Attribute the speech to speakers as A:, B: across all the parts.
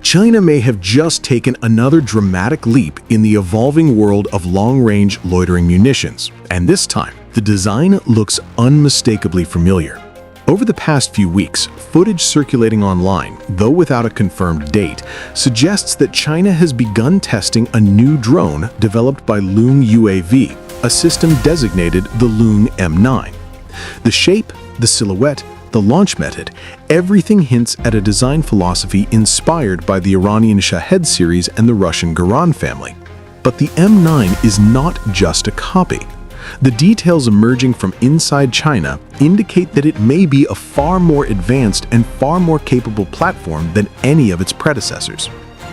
A: China may have just taken another dramatic leap in the evolving world of long-range loitering munitions, and this time, the design looks unmistakably familiar. Over the past few weeks, footage circulating online, though without a confirmed date, suggests that China has begun testing a new drone developed by Loong UAV, a system designated the Loong M9. The shape, the silhouette, the launch method, everything hints at a design philosophy inspired by the Iranian Shahed series and the Russian Garand family. But the M9 is not just a copy. The details emerging from inside China indicate that it may be a far more advanced and far more capable platform than any of its predecessors.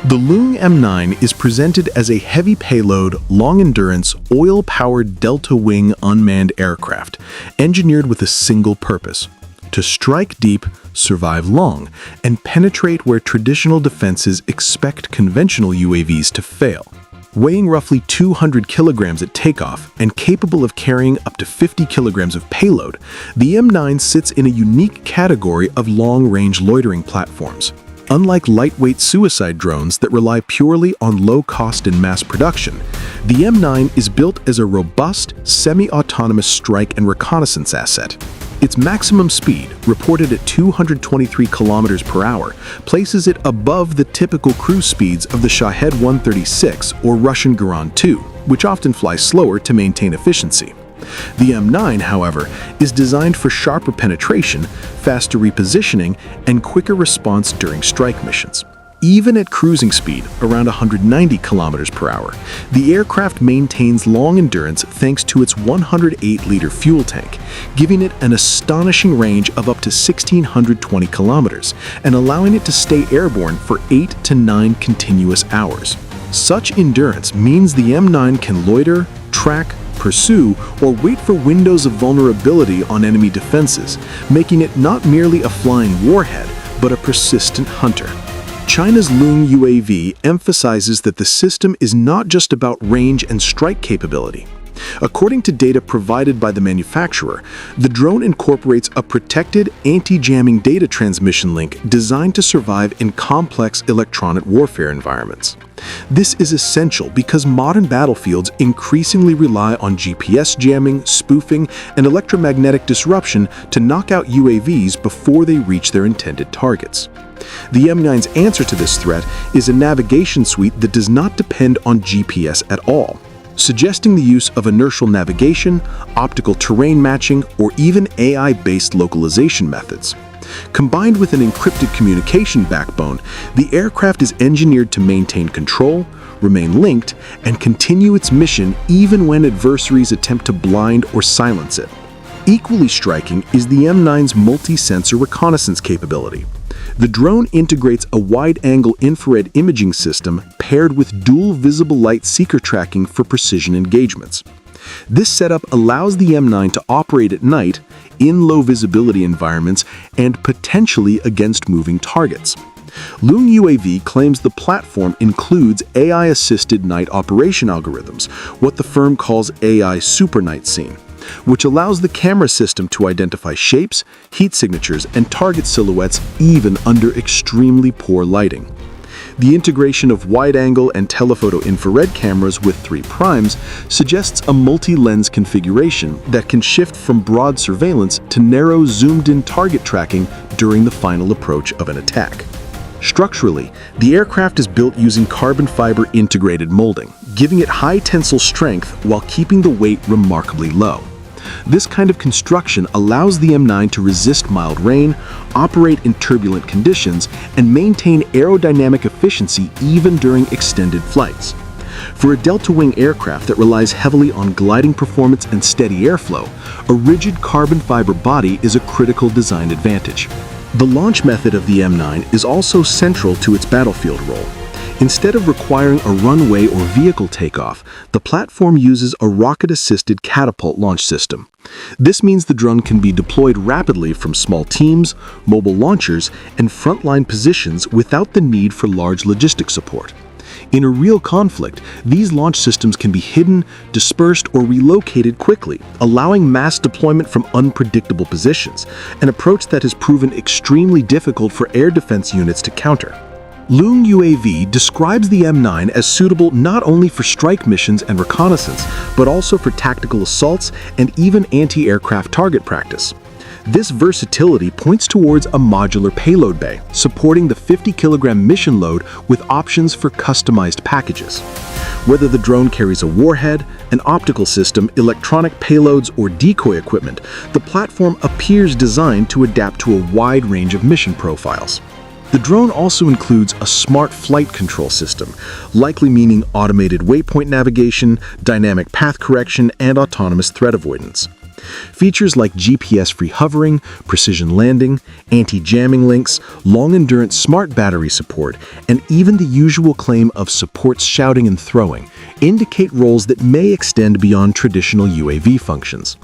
A: The Loong M9 is presented as a heavy payload, long-endurance, oil-powered delta-wing unmanned aircraft, engineered with a single purpose: to strike deep, survive long, and penetrate where traditional defenses expect conventional UAVs to fail. Weighing roughly 200 kilograms at takeoff and capable of carrying up to 50 kilograms of payload, the M9 sits in a unique category of long-range loitering platforms. Unlike lightweight suicide drones that rely purely on low-cost and mass production, the M9 is built as a robust, semi-autonomous strike and reconnaissance asset. Its maximum speed, reported at 223 kilometers per hour, places it above the typical cruise speeds of the Shahed-136 or Russian Garand II, which often fly slower to maintain efficiency. The M9, however, is designed for sharper penetration, faster repositioning, and quicker response during strike missions. Even at cruising speed, around 190 kilometers per hour, the aircraft maintains long endurance thanks to its 108-liter fuel tank, giving it an astonishing range of up to 1,620 kilometers and allowing it to stay airborne for 8 to 9 continuous hours. Such endurance means the M9 can loiter, track, pursue, or wait for windows of vulnerability on enemy defenses, making it not merely a flying warhead, but a persistent hunter. China's Loong UAV emphasizes that the system is not just about range and strike capability. According to data provided by the manufacturer, the drone incorporates a protected anti-jamming data transmission link designed to survive in complex electronic warfare environments. This is essential because modern battlefields increasingly rely on GPS jamming, spoofing, and electromagnetic disruption to knock out UAVs before they reach their intended targets. The M9's answer to this threat is a navigation suite that does not depend on GPS at all, suggesting the use of inertial navigation, optical terrain matching, or even AI-based localization methods. Combined with an encrypted communication backbone, the aircraft is engineered to maintain control, remain linked, and continue its mission even when adversaries attempt to blind or silence it. Equally striking is the M9's multi-sensor reconnaissance capability. The drone integrates a wide-angle infrared imaging system paired with dual visible light seeker tracking for precision engagements. This setup allows the M9 to operate at night, in low-visibility environments, and potentially against moving targets. Loong UAV claims the platform includes AI-assisted night operation algorithms, what the firm calls AI Super Night Scene, which allows the camera system to identify shapes, heat signatures, and target silhouettes even under extremely poor lighting. The integration of wide-angle and telephoto infrared cameras with 3 primes suggests a multi-lens configuration that can shift from broad surveillance to narrow zoomed-in target tracking during the final approach of an attack. Structurally, the aircraft is built using carbon fiber integrated molding, giving it high tensile strength while keeping the weight remarkably low. This kind of construction allows the M9 to resist mild rain, operate in turbulent conditions, and maintain aerodynamic efficiency even during extended flights. For a delta-wing aircraft that relies heavily on gliding performance and steady airflow, a rigid carbon fiber body is a critical design advantage. The launch method of the M9 is also central to its battlefield role. Instead of requiring a runway or vehicle takeoff, the platform uses a rocket-assisted catapult launch system. This means the drone can be deployed rapidly from small teams, mobile launchers, and frontline positions without the need for large logistic support. In a real conflict, these launch systems can be hidden, dispersed, or relocated quickly, allowing mass deployment from unpredictable positions, an approach that has proven extremely difficult for air defense units to counter. Loong UAV describes the M9 as suitable not only for strike missions and reconnaissance, but also for tactical assaults and even anti-aircraft target practice. This versatility points towards a modular payload bay, supporting the 50-kilogram mission load with options for customized packages. Whether the drone carries a warhead, an optical system, electronic payloads, or decoy equipment, the platform appears designed to adapt to a wide range of mission profiles. The drone also includes a smart flight control system, likely meaning automated waypoint navigation, dynamic path correction, and autonomous threat avoidance. Features like GPS-free hovering, precision landing, anti-jamming links, long-endurance smart battery support, and even the usual claim of supports shouting and throwing indicate roles that may extend beyond traditional UAV functions.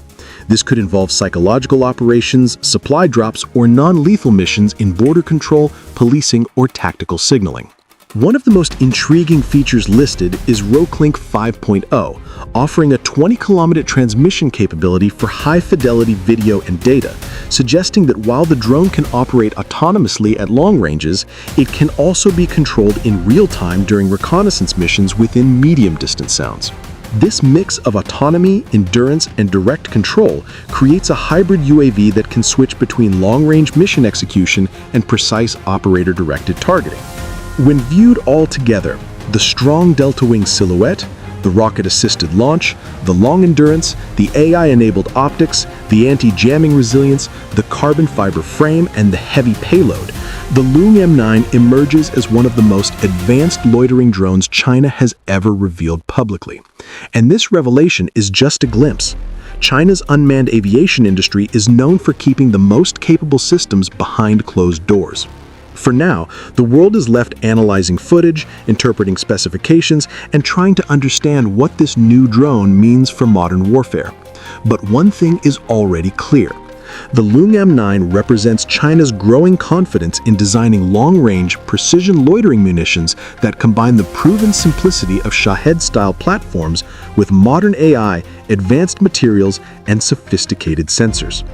A: This could involve psychological operations, supply drops, or non-lethal missions in border control, policing, or tactical signaling. One of the most intriguing features listed is RoClink 5.0, offering a 20-kilometer transmission capability for high-fidelity video and data, suggesting that while the drone can operate autonomously at long ranges, it can also be controlled in real time during reconnaissance missions within medium-distance zones. This mix of autonomy, endurance, and direct control creates a hybrid UAV that can switch between long-range mission execution and precise operator-directed targeting. When viewed all together, the strong delta-wing silhouette, the rocket-assisted launch, the long endurance, the AI-enabled optics, the anti-jamming resilience, the carbon fiber frame, and the heavy payload, the Loong M9 emerges as one of the most advanced loitering drones China has ever revealed publicly. And this revelation is just a glimpse. China's unmanned aviation industry is known for keeping the most capable systems behind closed doors. For now, the world is left analyzing footage, interpreting specifications, and trying to understand what this new drone means for modern warfare. But one thing is already clear. The Loong M9 represents China's growing confidence in designing long-range, precision loitering munitions that combine the proven simplicity of Shahed-Style platforms with modern AI, advanced materials, and sophisticated sensors.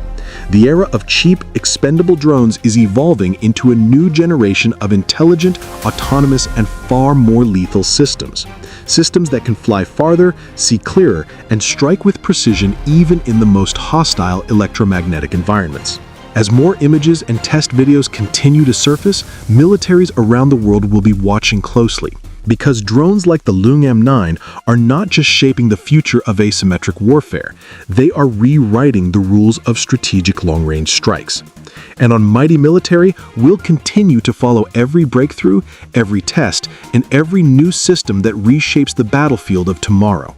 A: The era of cheap, expendable drones is evolving into a new generation of intelligent, autonomous, and far more lethal systems. Systems that can fly farther, see clearer, and strike with precision even in the most hostile electromagnetic environments. As more images and test videos continue to surface, militaries around the world will be watching closely. Because drones like the Loong M9 are not just shaping the future of asymmetric warfare, they are rewriting the rules of strategic long-range strikes. And on Mighty Military, we'll continue to follow every breakthrough, every test, and every new system that reshapes the battlefield of tomorrow.